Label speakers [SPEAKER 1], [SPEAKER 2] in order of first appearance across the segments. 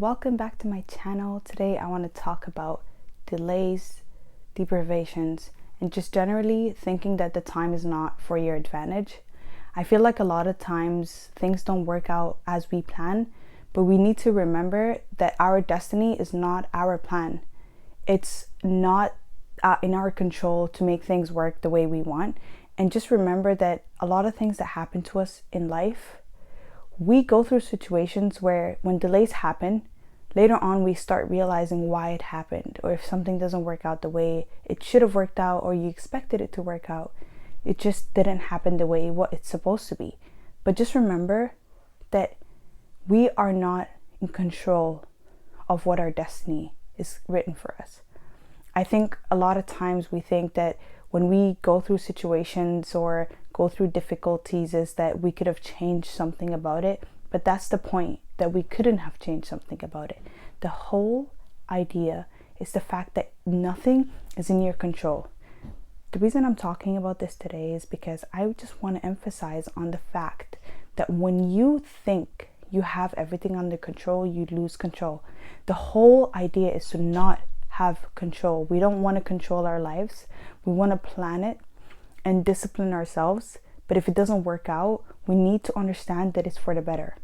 [SPEAKER 1] welcome back to my channel. Today I want to talk about delays, deprivations, and just generally thinking that the time is not for your advantage. I feel like a lot of times things don't work out as we plan, but we need to remember that our destiny is not our plan. It's not in our control to make things work the way we want. And just remember that a lot of things that happen to us in life, we go through situations where when delays happen, later on we start realizing why it happened, or if something doesn't work out the way it should have worked out or you expected it to work out, it just didn't happen the way what it's supposed to be. But just remember that we are not in control of what our destiny is written for us. I think a lot of times we think that when we go through situations or go through difficulties is that we could have changed something about it, but that's the point, that we couldn't have changed something about it. The whole idea is the fact that nothing is in your control. The reason I'm talking about this today is because I just want to emphasize on the fact that when you think you have everything under control, you lose control. The whole idea is to not have control. We don't want to control our lives. We want to plan it and discipline ourselves. But if it doesn't work out, we need to understand that it's for the better.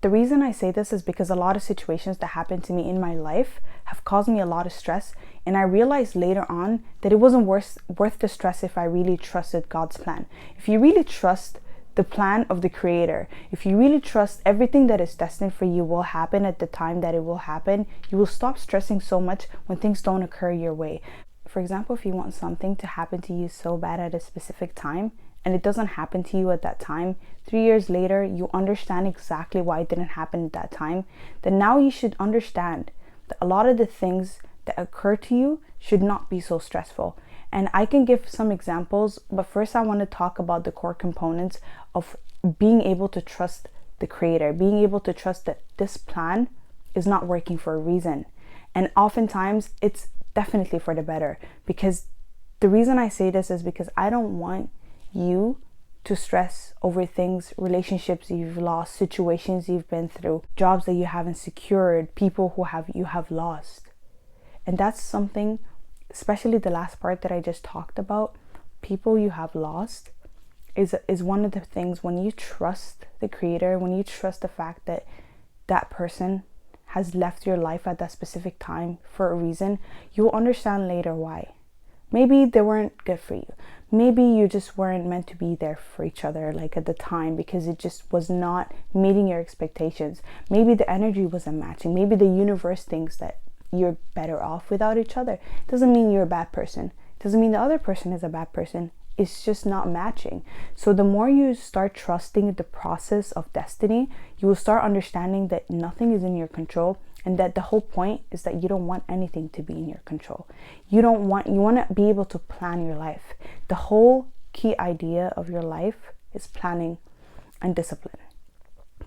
[SPEAKER 1] The reason I say this is because a lot of situations that happened to me in my life have caused me a lot of stress. And I realized later on that it wasn't worth the stress if I really trusted God's plan. If you really trust the plan of the Creator, if you really trust everything that is destined for you will happen at the time that it will happen, you will stop stressing so much when things don't occur your way. For example, if you want something to happen to you so bad at a specific time and it doesn't happen to you at that time, 3 years later you understand exactly why it didn't happen at that time, then now you should understand that a lot of the things that occur to you should not be so stressful. And I can give some examples, but first I want to talk about the core components of being able to trust the Creator, being able to trust that this plan is not working for a reason. And oftentimes it's definitely for the better, because the reason I say this is because I don't want you to stress over things, relationships you've lost, situations you've been through, jobs that you haven't secured, people who you have lost. And that's something, especially the last part that I just talked about, people you have lost, is one of the things. When you trust the Creator, when you trust the fact that that person has left your life at that specific time for a reason, you will understand later why. Maybe they weren't good for you. Maybe you just weren't meant to be there for each other like at the time, because it just was not meeting your expectations. Maybe the energy wasn't matching. Maybe the universe thinks that you're better off without each other. It doesn't mean you're a bad person. It doesn't mean the other person is a bad person. It's just not matching. So the more you start trusting the process of destiny, you will start understanding that nothing is in your control, and that the whole point is that you don't want anything to be in your control. You want to be able to plan your life. The whole key idea of your life is planning and discipline.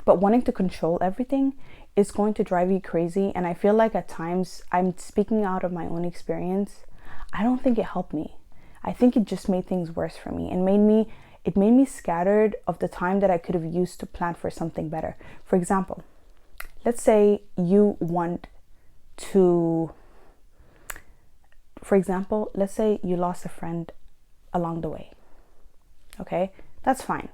[SPEAKER 1] But wanting to control everything is going to drive you crazy. And I feel like at times, I'm speaking out of my own experience, I don't think it helped me. I think it just made things worse for me, and it made me scattered of the time that I could have used to plan for something better. For example, let's say you want to, let's say you lost a friend along the way. Okay, that's fine.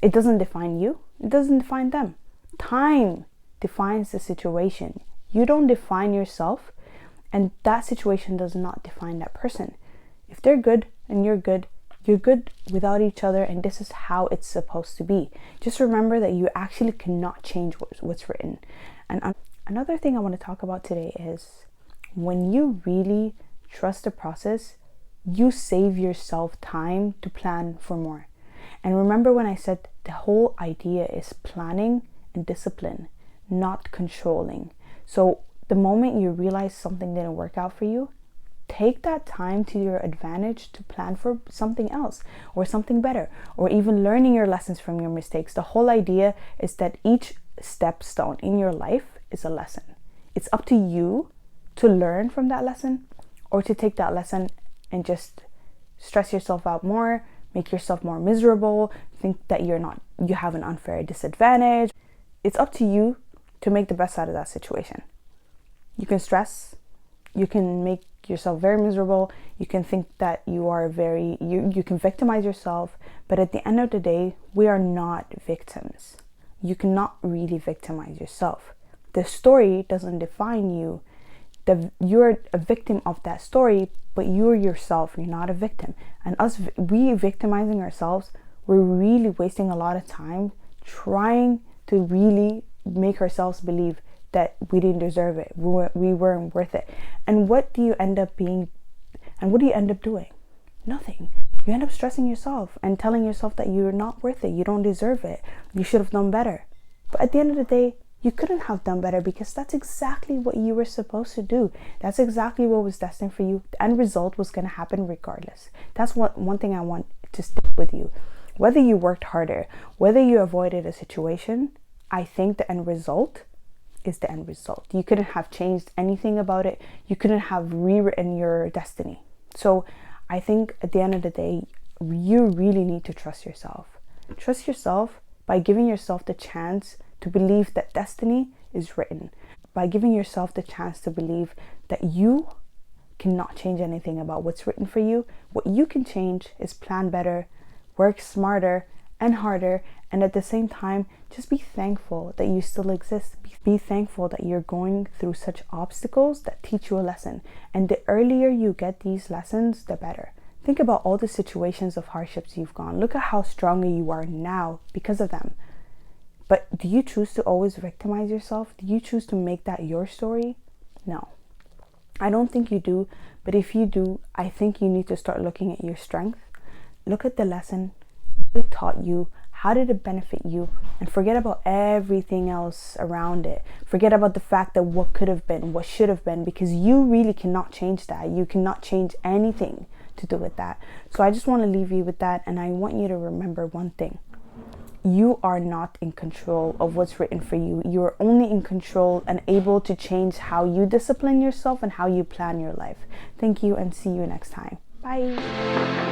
[SPEAKER 1] It doesn't define you. It doesn't define them. Time defines the situation. You don't define yourself, and that situation does not define that person. If they're good and you're good without each other, and this is how it's supposed to be. Just remember that you actually cannot change what's written. And another thing I want to talk about today is when you really trust the process, you save yourself time to plan for more. And remember when I said the whole idea is planning and discipline, not controlling. So the moment you realize something didn't work out for you, take that time to your advantage to plan for something else or something better, or even learning your lessons from your mistakes. The whole idea is that each stepstone in your life is a lesson. It's up to you to learn from that lesson, or to take that lesson and just stress yourself out more, make yourself more miserable, think that you have an unfair disadvantage. It's up to you to make the best out of that situation. You can stress, you can make yourself very miserable, you can think that you are you can victimize yourself, but at the end of the day, we are not victims. You cannot really victimize yourself. The story doesn't define you. You're a victim of that story, but you're yourself. You're not a victim. And we victimizing ourselves, we're really wasting a lot of time trying to really make ourselves believe that we didn't deserve it. We weren't worth it. And what do you end up being? And what do you end up doing? Nothing. You end up stressing yourself and telling yourself that you're not worth it. You don't deserve it. You should have done better. But at the end of the day, you couldn't have done better because that's exactly what you were supposed to do. That's exactly what was destined for you. The end result was going to happen regardless. That's one thing I want to stick with you. Whether you worked harder, whether you avoided a situation, I think the end result is the end result. You couldn't have changed anything about it. You couldn't have rewritten your destiny. So I think at the end of the day, you really need to trust yourself. Trust yourself by giving yourself the chance to believe that destiny is written, by giving yourself the chance to believe that you cannot change anything about what's written for you. What you can change is plan better, work smarter and harder, and at the same time, just be thankful that you still exist. Be thankful that you're going through such obstacles that teach you a lesson. And the earlier you get these lessons, the better. Think about all the situations of hardships you've gone. Look at how stronger you are now because of them. But do you choose to always victimize yourself? Do you choose to make that your story? No. I don't think you do. But if you do, I think you need to start looking at your strength. Look at the lesson. What it taught you. How did it benefit you? And forget about everything else around it. Forget about the fact that what could have been, what should have been, because you really cannot change that. You cannot change anything to do with that. So I just want to leave you with that. And I want you to remember one thing. You are not in control of what's written for you. You are only in control and able to change how you discipline yourself and how you plan your life. Thank you and see you next time. Bye.